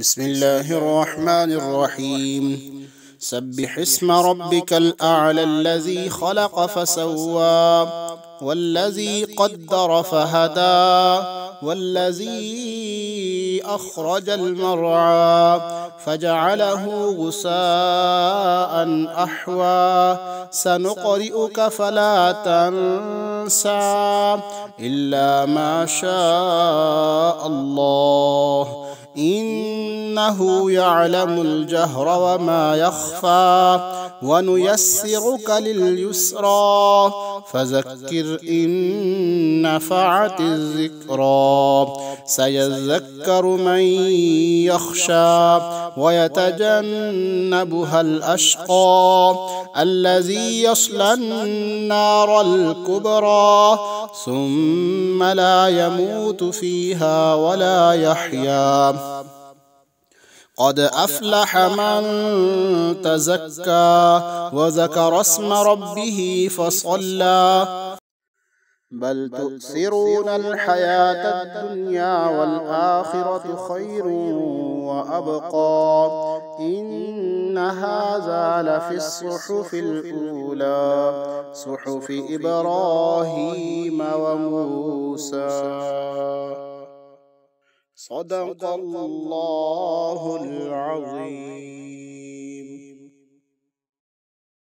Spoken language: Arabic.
بسم الله الرحمن الرحيم. سبح اسم ربك الأعلى الذي خلق فسوى والذي قدر فهدى والذي أخرج المرعى فجعله غثاء أحوى سنقرئك فلا تنسى إلا ما شاء الله إنه يعلم الجهر وما يخفى ونيسرك لليسرى فذكر إن نفعت الذكرى سيذكر من يخشى ويتجنبها الأشقى الذي يصلى النار الكبرى ثم لا يموت فيها ولا يحيا قد أفلح من تزكى وذكر اسم ربه فصلى بل تؤثرون الحياة الدنيا والآخرة خير وأبقى إن هذا لفي الصحف الأولى صحف إبراهيم وموسى. صدق الله العظيم.